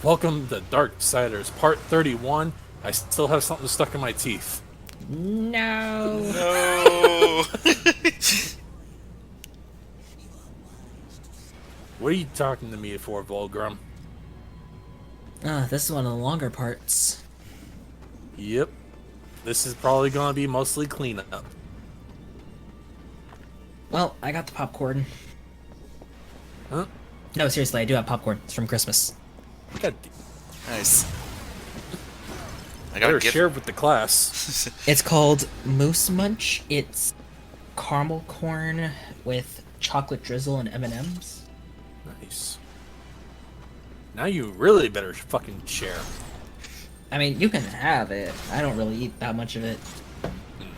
Welcome to Darksiders, Part 31. I still have something stuck in my teeth. No. No. What are you talking to me for, Volgrim? This is one of the longer parts. Yep. This is probably going to be mostly cleanup. Well, I got the popcorn. Huh? No, seriously, I do have popcorn. It's from Christmas. God, Nice. I better gotta get. share with the class. It's called Moose Munch. It's caramel corn with chocolate drizzle and M&Ms. Nice. Now you really better fucking share. I mean, you can have it. I don't really eat that much of it.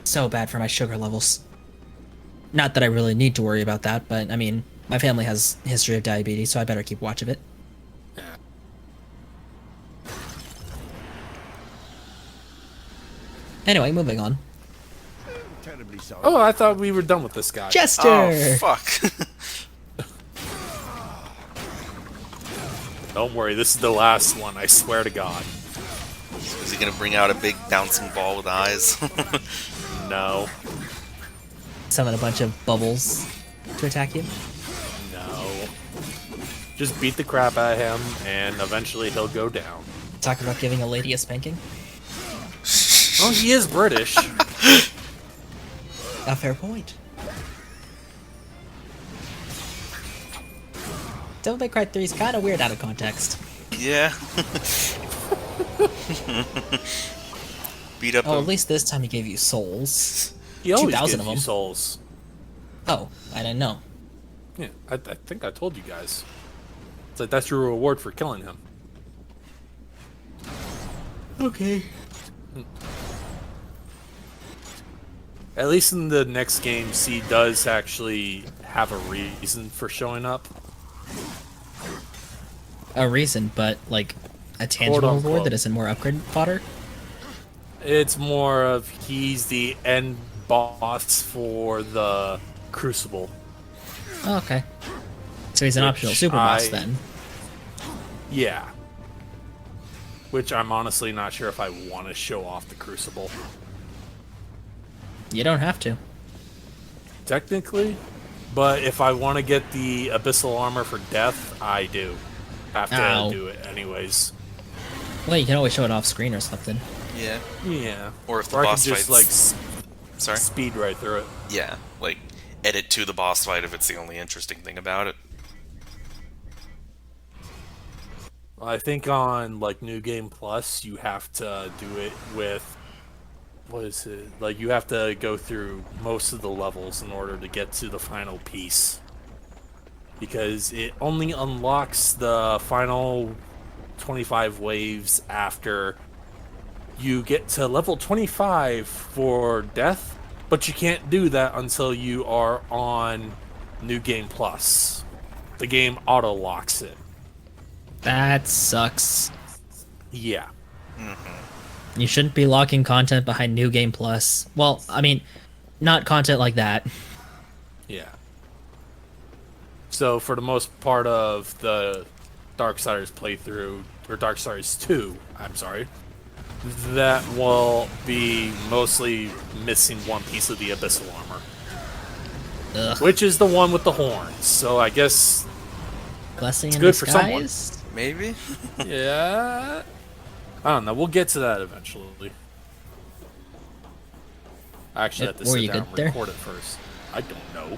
So bad for my sugar levels. Not that I really need to worry about that, but I mean, my family has a history of diabetes, so I better keep watch of it. Yeah. Anyway, moving on. Terribly sorry. Oh, I thought we were done with this guy. Jester! Oh fuck. Don't worry, this is the last one, I swear to God. Is he gonna bring out a big bouncing ball with eyes? No. Summon a bunch of bubbles to attack you. No. Just beat the crap out of him, and eventually he'll go down. Talk about giving a lady a spanking. Oh, he is British. A fair point. Devil May Cry 3 is kind of weird out of context. Yeah. Beat up. Oh, at least this time he gave you souls. He always 2,000 gives of you them. souls. Oh, I didn't know. Yeah, I think I told you guys. It's like that's your reward for killing him. Okay. At least in the next game, C does actually have a reason for showing up. A reason, but like a tangible Quote, reward unquote. that isn't more upgrade fodder. It's more of he's the end boss for the Crucible. Oh, okay. So he's an Which optional super boss I- then. Yeah. Which I'm honestly not sure if I want to show off the Crucible. You don't have to. Technically. But if I want to get the Abyssal Armor for Death, I do. Have to Ow. do it anyways. Well, you can always show it off screen or something. Yeah. Yeah. Or if the Or I boss could just fights. like Sorry. speed right through it. Yeah. Like edit to the boss fight if it's the only interesting thing about it. I think on like New Game Plus, you have to do it with what is it? Like you have to go through most of the levels in order to get to the final piece. Because it only unlocks the final 25 waves after you get to level 25 for death, but you can't do that until you are on New Game Plus. The game auto locks it. That sucks. Yeah. You shouldn't be locking content behind New Game Plus. Well, I mean, not content like that. Yeah. So for the most part of the Darksiders playthrough, or Darksiders 2, I'm sorry, that will be mostly missing one piece of the Abyssal Armor. Ugh. Which is the one with the horns. So I guess, Blessing in good for someone. disguise? Maybe. yeah. I don't know. We'll get to that eventually. I actually have to Were sit you down good and there? record it first. I don't know.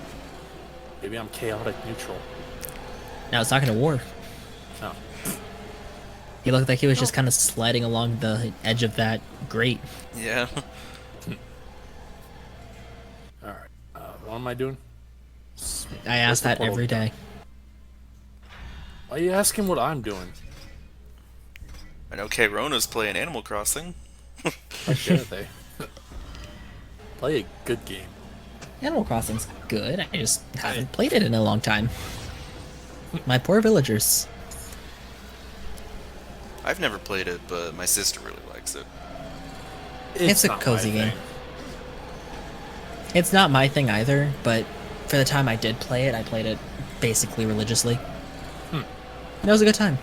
Maybe I'm chaotic neutral. Now it's not gonna war. No. He looked like he was just kind of sliding along the edge of that grate. Yeah. Alright. What am I doing? I ask the that portal every go? day. Why are you asking what I'm doing? I know K Rona's playing Animal Crossing. Why dare they? Play a good game. Animal Crossing's good. I just haven't played it in a long time. My poor villagers. I've never played it, but my sister really likes it. It's a not my cozy game. thing. It's not my thing either, but for the time I did play it, I played it basically religiously. It was a good time.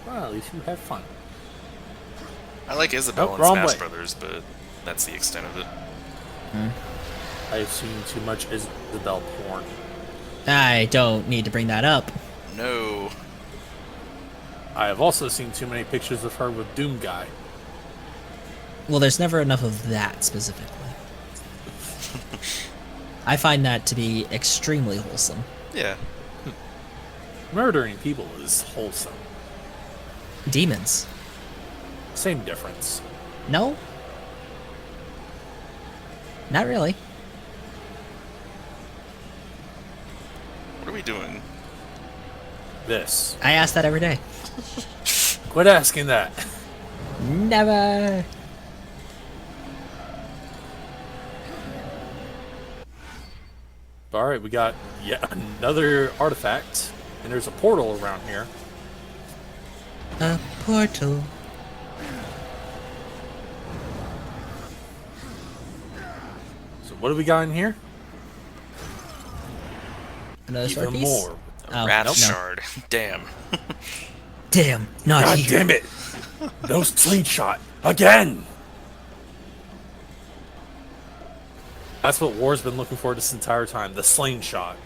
Well, at least you have fun. I like Isabelle Nope, and wrong Smash way. Brothers, but that's the extent of it. I've seen too much Isabelle porn. I don't need to bring that up. No. I have also seen too many pictures of her with Doom Guy. Well, there's never enough of that specifically. I find that to be extremely wholesome. Yeah. Murdering people is wholesome. Demons. Same difference. No? Not really. What are we doing? This. I ask that every day. Quit asking that. Never. Alright, we got yet another artifact. And there's a portal around here. A portal. So what do we got in here? Another sword Even piece? more. Oh, Wrath nope. Shard. Damn. Damn, not God here. damn it! No slingshot. Again! That's what War's been looking for this entire time. The slingshot.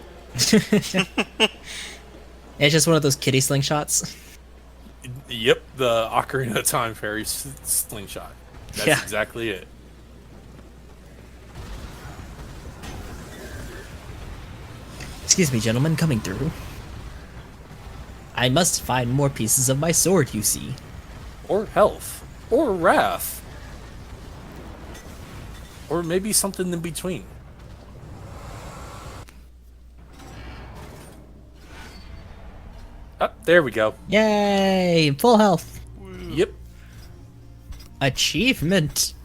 It's just one of those kitty slingshots. Yep, the Ocarina of Time Fairy slingshot. That's Yeah. exactly it. Excuse me, gentlemen, coming through. I must find more pieces of my sword, you see. Or health. Or wrath. Or maybe something in between. Ah, there we go. Yay! Full health. Yep. Achievement.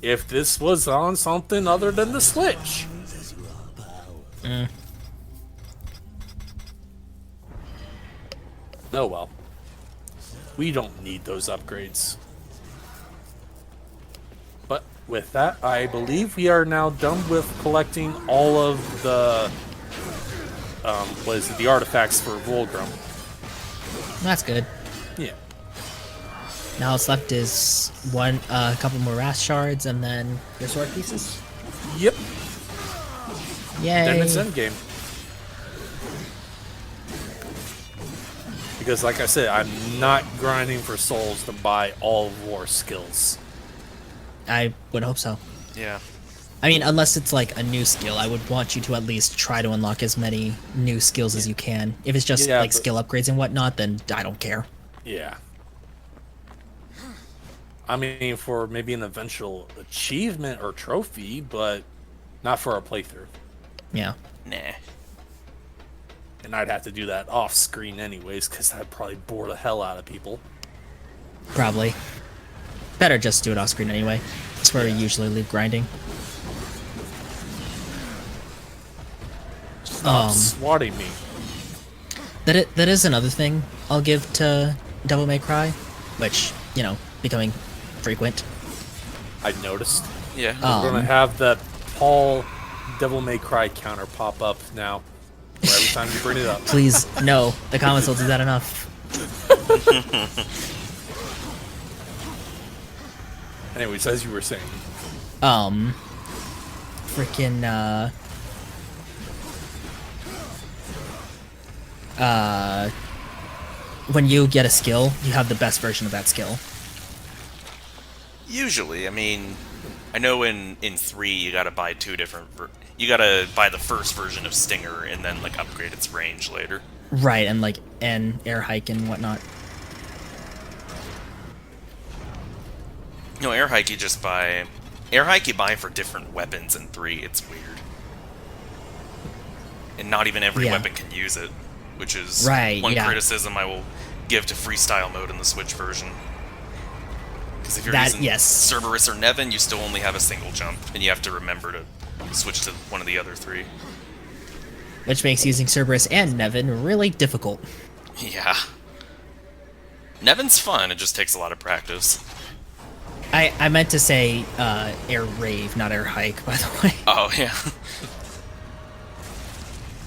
If this was on something other than the Switch. Oh well. We don't need those upgrades. But with that, I believe we are now done with collecting all of the the artifacts for Volgrim. That's good. Yeah. Now what's left is a couple more Wrath shards and then your sword pieces. Yep. Yay! Then it's endgame. Because like I said, I'm not grinding for souls to buy all of War's skills. I would hope so. Yeah. I mean, unless it's like a new skill, I would want you to at least try to unlock as many new skills as you can. If it's just Yeah, like but- skill upgrades and whatnot, then I don't care. Yeah. I mean, for maybe an eventual achievement or trophy, but not for a playthrough. Yeah. Nah. And I'd have to do that off screen anyways, because that'd probably bore the hell out of people. Probably. Better just do it off screen anyway. That's where we usually leave grinding. Stop swatting me. That is another thing I'll give to Devil May Cry, which, you know, becoming frequent. I noticed. Yeah. We're gonna have the Paul Devil May Cry counter pop up now. For every time you bring it up. Please, no. The comments will do that enough. Anyways, as you were saying. Freaking, when you get a skill, you have the best version of that skill. Usually, I mean, I know in 3 you gotta buy two different... you gotta buy the first version of Stinger and then, like, upgrade its range later. Right, and like, and air hike and whatnot. No, air hike you just buy... Air hike you buy for different weapons in 3, it's weird. And not even every Yeah. weapon can use it, which is Right, one yeah. criticism I will give to freestyle mode in the Switch version. Because if you're That- using yes. Cerberus or Nevin, you still only have a single jump, and you have to remember to switch to one of the other 3. Which makes using Cerberus and Nevin really difficult. Yeah. Nevin's fun, it just takes a lot of practice. I meant to say air rave, not air hike, by the way. Oh, yeah.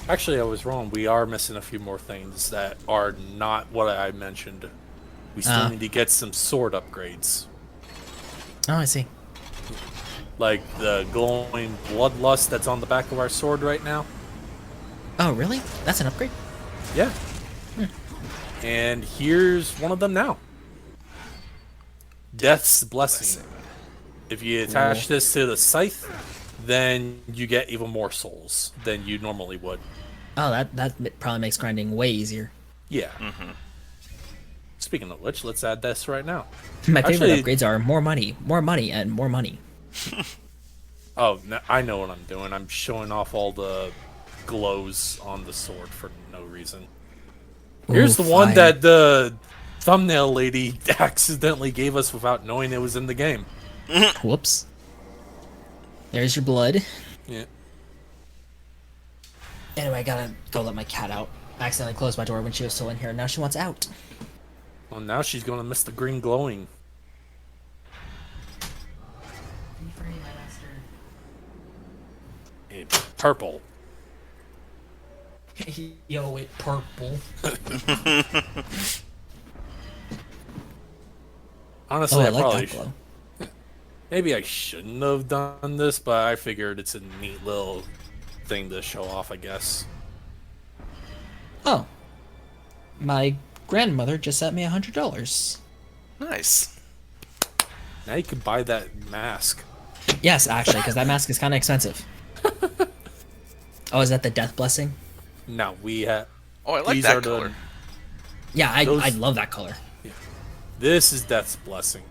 Actually, I was wrong. We are missing a few more things that are not what I mentioned We still need to get some sword upgrades. Oh, I see. Like the glowing bloodlust that's on the back of our sword right now. Oh, really? That's an upgrade? Yeah. And here's one of them now. Death's Blessing. If you attach this to the scythe, then you get even more souls than you normally would. Oh, that probably makes grinding way easier. Yeah. Speaking of which, let's add this right now. My favorite Actually- upgrades are more money, and more money. Oh, I know what I'm doing. I'm showing off all the glows on the sword for no reason. Here's Ooh, the one fire. that the thumbnail lady accidentally gave us without knowing it was in the game. Whoops. There's your blood. Yeah. Anyway, I gotta go let my cat out. I accidentally closed my door when she was still in here, and now she wants out. Well, now she's gonna miss the green glowing. Purple. Yo, it purple. Honestly, Oh, I I like probably that glow. maybe I shouldn't have done this, but I figured it's a neat little thing to show off, I guess. Oh. My grandmother just sent me $100. Nice. Now you can buy that mask. Yes, actually, because that mask is kind of expensive. Oh, is that the death blessing? Now we have. Oh, I like These that are the- color. Yeah, I Those- love that color. This is Death's Blessing.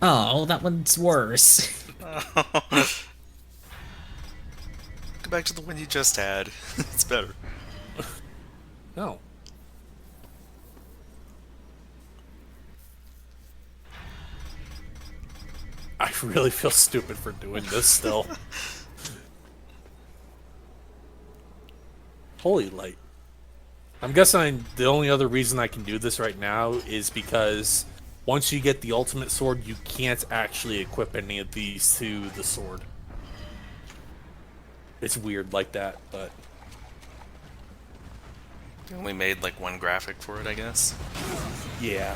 Oh, that one's worse. Go back to the one you just had. It's better. No. I really feel stupid for doing this still. Holy light. I'm guessing the only other reason I can do this right now is because once you get the ultimate sword, you can't actually equip any of these to the sword. It's weird like that, but They only made like one graphic for it, I guess. yeah.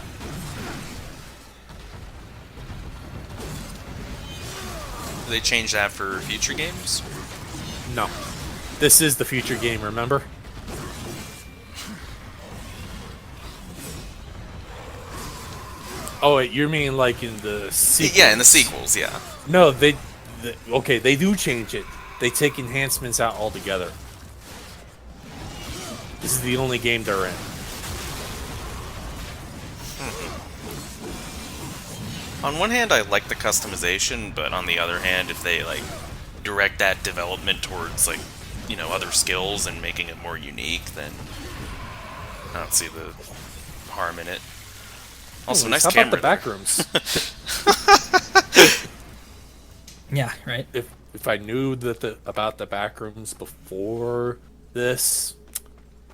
Do they change that for future games? No. This is the future game, remember? Oh, wait, you mean like in the sequels? Yeah, in the sequels, yeah. No, okay, they do change it. They take enhancements out altogether. This is the only game they're in. On one hand, I like the customization, but on the other hand, if they like direct that development towards like, you know, other skills and making it more unique, then I don't see the harm in it. Also, nice How camera. about the back rooms? Yeah, right. If I knew about the back rooms before this,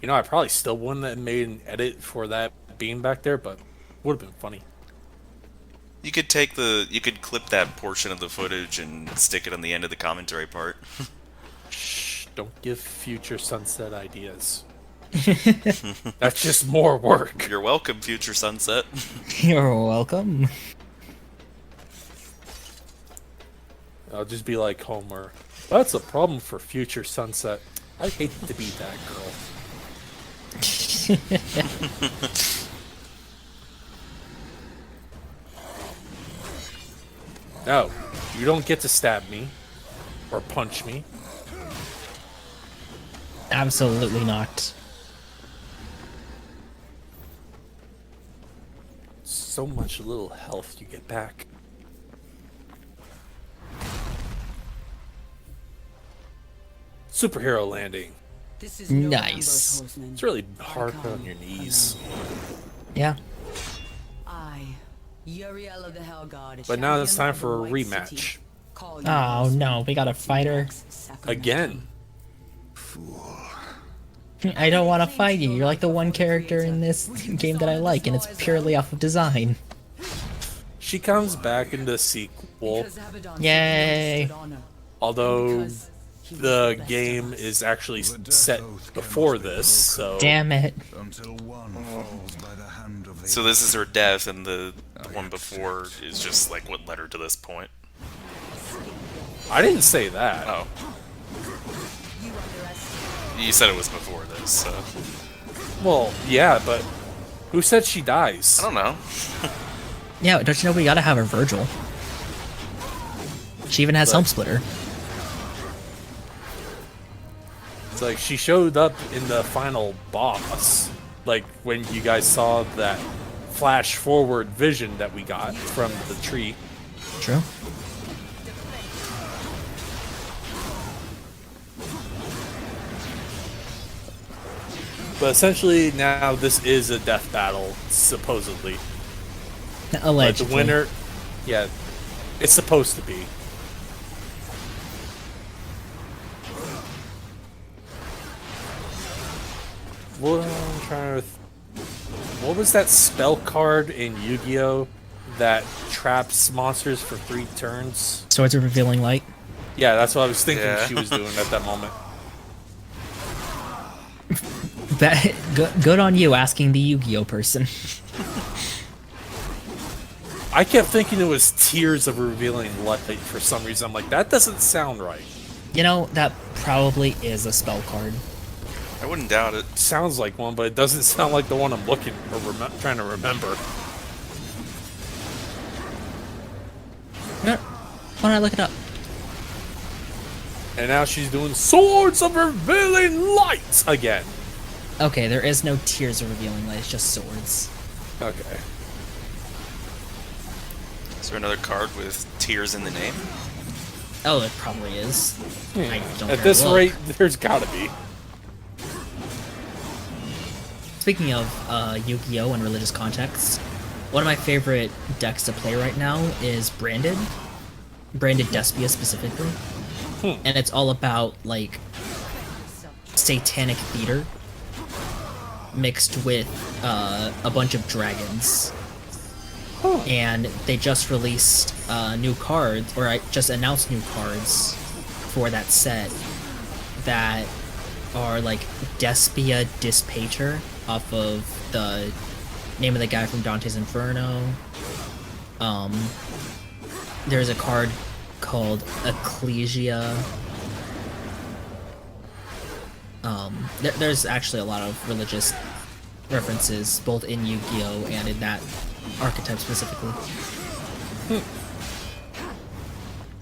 you know, I probably still wouldn't have made an edit for that being back there, but would have been funny. You could clip that portion of the footage and stick it on the end of the commentary part. Shh, don't give future Sunset ideas. That's just more work. You're welcome, Future Sunset. You're welcome. I'll just be like Homer. That's a problem for future Sunset. I hate to be that girl. No, you don't get to stab me or punch me. Absolutely not. So much little health you get back. Superhero landing. This is no Nice. Amber Horseman. It's really hard on your knees. Yeah. I, Uriel of the Hellguard, But now it's champion time of the for a White rematch. City, call you Oh Horseman. no, we gotta fight her. Again. I don't want to fight you. You're like the one character in this game that I like, and it's purely off of design. She comes back in the sequel, Because Abaddon Yay. stood honor, although because he was the best game of us. is actually set before this, so Damn it. Until one falls by the hand of So this is her death, and the one before is just like what led her to this point. I didn't say that. Oh. You said it was before this, so... Well, yeah, but who said she dies? I don't know. Yeah, don't you know we gotta have her Virgil? She even has Helm Splitter. It's like she showed up in the final boss. Like when you guys saw that flash forward vision that we got from the tree. True. But essentially now this is a death battle, supposedly. Allegedly. But the winner, yeah, it's supposed to be. Well, I'm trying to. What was that spell card in Yu-Gi-Oh that traps monsters for 3 turns? Swords of Revealing Light. Yeah, that's what I was thinking Yeah. she was doing at that moment. Good on you asking the Yu-Gi-Oh person. I kept thinking it was Tears of Revealing Light for some reason. I'm like, that doesn't sound right. You know, that probably is a spell card. I wouldn't doubt it. Sounds like one, but it doesn't sound like the one I'm looking or trying to remember. Why don't I look it up? And now she's doing Swords of Revealing Light again. Okay, there is no Tears of Revealing Light, it's just swords. Okay. Is there another card with tears in the name? Oh, it probably is. I don't At dare this look. rate, there's gotta be. Speaking of Yu-Gi-Oh! And religious contexts, one of my favorite decks to play right now is Branded Despia specifically. And it's all about, like, satanic theater mixed with a bunch of dragons. And they just released new cards, or I just announced new cards for that set that are like Despia Dispater off of the name of the guy from Dante's Inferno. There's a card called Ecclesia. There's actually a lot of religious references, both in Yu-Gi-Oh! And in that archetype specifically.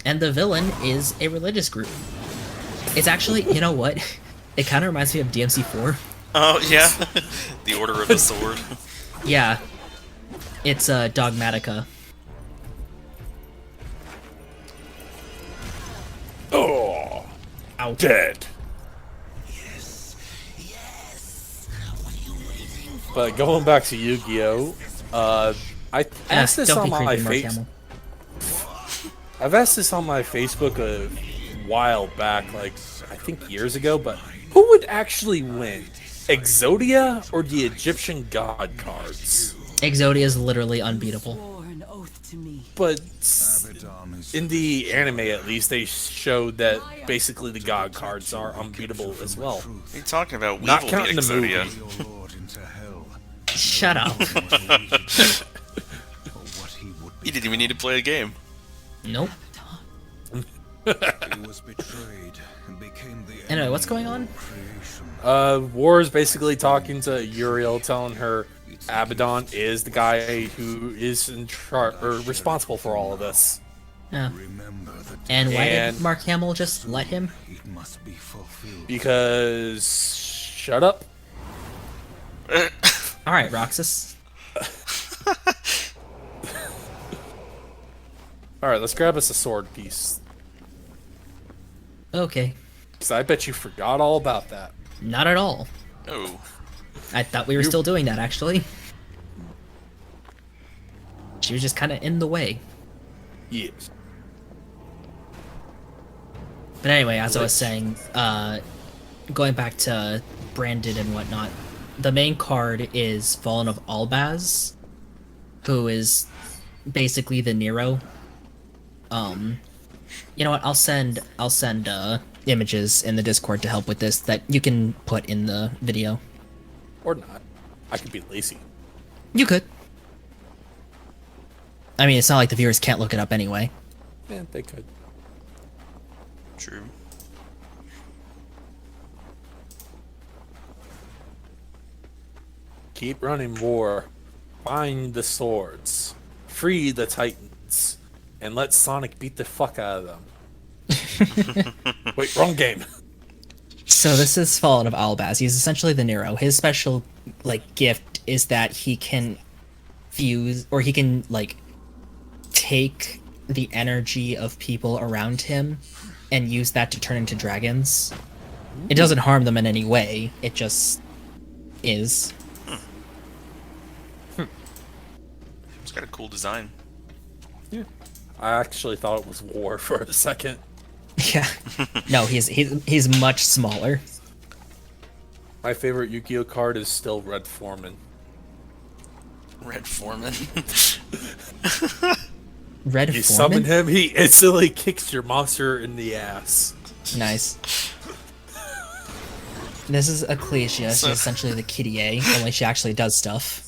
And the villain is a religious group. It's actually, you know what? It kind of reminds me of DMC4. Oh, yeah. The Order of the Sword. Yeah. It's Dogmatica. Oh, Ow. dead. But going back to Yu-Gi-Oh, I asked this Don't on be my creepy, Mark face. Hamill. I've asked this on my Facebook a while back, like I think years ago. But who would actually win, Exodia or the Egyptian god cards? Exodia is literally unbeatable. Swore an oath to me. But in the anime, at least, they showed that basically the god cards are unbeatable as well. What are you talking about? Not Weevil counting beat the movie. Exodia. Your lord into hell. Shut up. For what he would You didn't even need to play a game. Nope. be. He was betrayed and became the Anyway, what's going on? creation. War is basically talking to Uriel, telling her Abaddon is the guy who is in charge or responsible for all of this. Yeah. Remember that And why And- did Mark Hamill just let him? it must be fulfilled. Because shut up. Alright, Roxas. All right, let's grab us a sword piece. Okay. Because I bet you forgot all about that. Not at all. Oh. I thought we were still doing that, actually. She was just kind of in the way. Yes. But anyway, as I was saying, going back to Branded and whatnot, the main card is Fallen of Albaz, who is basically the Nero. You know what? I'll send images in the Discord to help with this that you can put in the video. Or not. I could be lazy. You could. I mean, it's not like the viewers can't look it up anyway. Yeah, they could. True. Keep running, war. Find the swords. Free the Titans. And let Sonic beat the fuck out of them. Wait, wrong game. So this is Fallen of Albaz. He's essentially the Nero. His special, like, gift is that he can fuse, or he can, like, take the energy of people around him and use that to turn into dragons. It doesn't harm them in any way. It just is. It's got a cool design. Yeah. I actually thought it was war for a second. Yeah. No, he's much smaller. My favorite Yu-Gi-Oh card is still Red Foreman. Red Foreman. Red You Foreman? summon him, he instantly kicks your monster in the ass. Nice. This is Ecclesia. She's essentially the Kitty A, only she actually does stuff.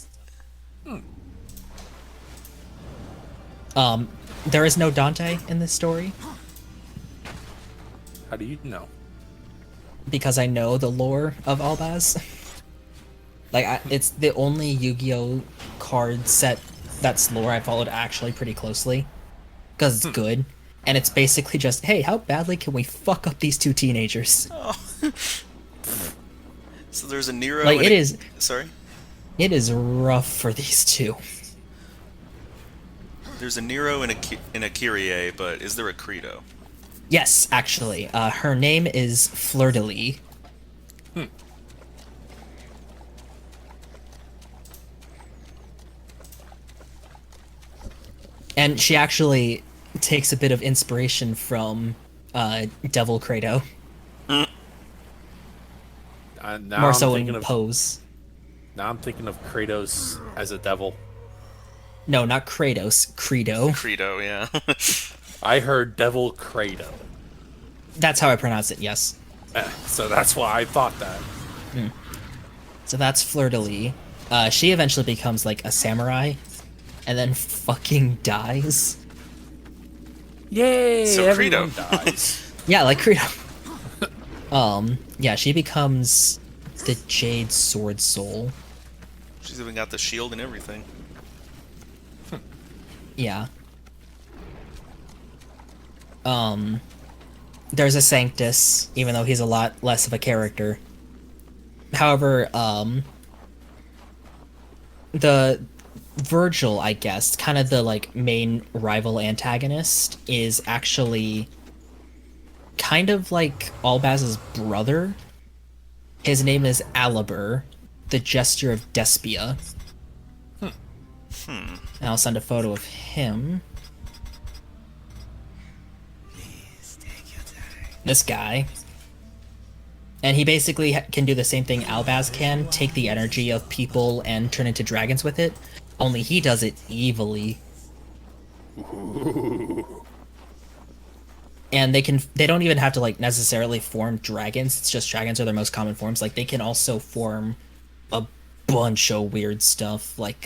There is no Dante in this story, How do you know? because I know the lore of Albaz. Like, it's the only Yu-Gi-Oh card set that's lore I followed actually pretty closely, because it's good, and it's basically just, hey, how badly can we fuck up these two teenagers? So there's a Nero. Like, and it a- is, Sorry. it is rough for these two. There's a Nero and a Kyrie, but is there a Credo? Yes, actually, her name is Fleur de Lis. And she actually takes a bit of inspiration from Devil Credo, Now more I'm so thinking in of pose. now I'm thinking of Kratos as a devil. No, not Kratos, Credo. Credo, yeah. I heard Devil Credo. That's how I pronounce it, yes. So that's why I thought that. So that's Fleur de Lis. She eventually becomes like a samurai, and then fucking dies. Yay! So everyone Credo. dies. Yeah, like Credo. Yeah, she becomes the Jade Sword Soul. She's even got the shield and everything. Yeah. There's a Sanctus, even though he's a lot less of a character. However, the Virgil, I guess, kind of the like main rival antagonist, is actually kind of like Albaz's brother. His name is Alibur, the Gesture of Despia. And I'll send a photo of him. This guy. And he basically can do the same thing Albaz can, take the energy of people and turn into dragons with it, only he does it evilly. And they don't even have to like necessarily form dragons, it's just dragons are their most common forms. Like they can also form a bunch of weird stuff, like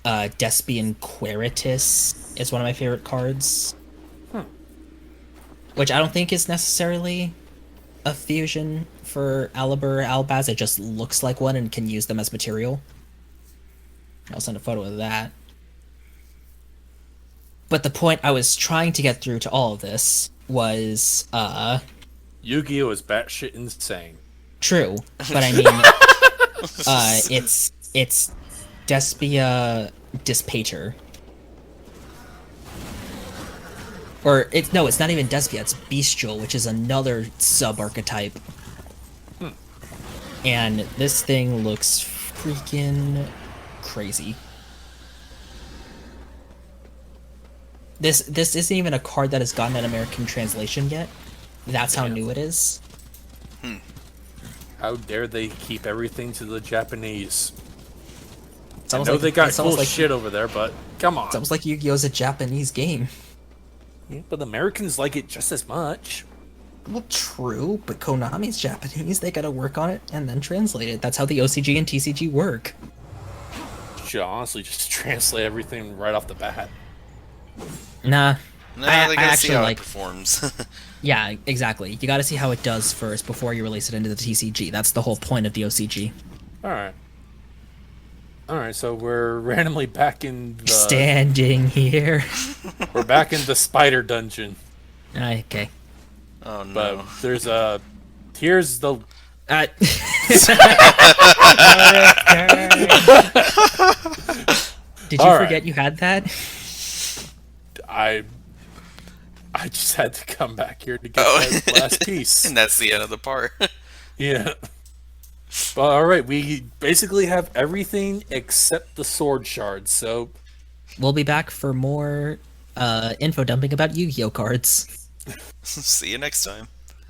Despian Queritus is one of my favorite cards. Which I don't think is necessarily a fusion for Alibur Albaz, it just looks like one and can use them as material. I'll send a photo of that. But the point I was trying to get through to all of this was, Yu-Gi-Oh is batshit insane. true, but I mean, it's Despia Dispater. Or, it's not even Despia, it's Bestial, which is another sub-archetype. And this thing looks freaking crazy. This isn't even a card that has gotten an American translation yet. That's how new it is. How dare they keep everything to the Japanese? It's I almost know like, they got it's cool almost like, shit over there, but come on. It's almost like Yu-Gi-Oh's a Japanese game. Yeah, but Americans like it just as much. Well, true, but Konami's Japanese. They gotta work on it and then translate it. That's how the OCG and TCG work. should honestly just translate everything right off the bat. Nah. No, I they gotta see actually how like. it performs. Yeah, exactly. You got to see how it does first before you release it into the TCG. That's the whole point of the OCG. Alright. Alright, so we're randomly back in the... Standing here. We're back in the spider dungeon. Okay. Oh no. But there's a... Here's the... Did you All right. forget you had that? I just had to come back here to get Oh. that last piece. And that's the end of the part. Yeah. But alright, we basically have everything except the sword shards, so... We'll be back for more info dumping about Yu-Gi-Oh cards. See you next time.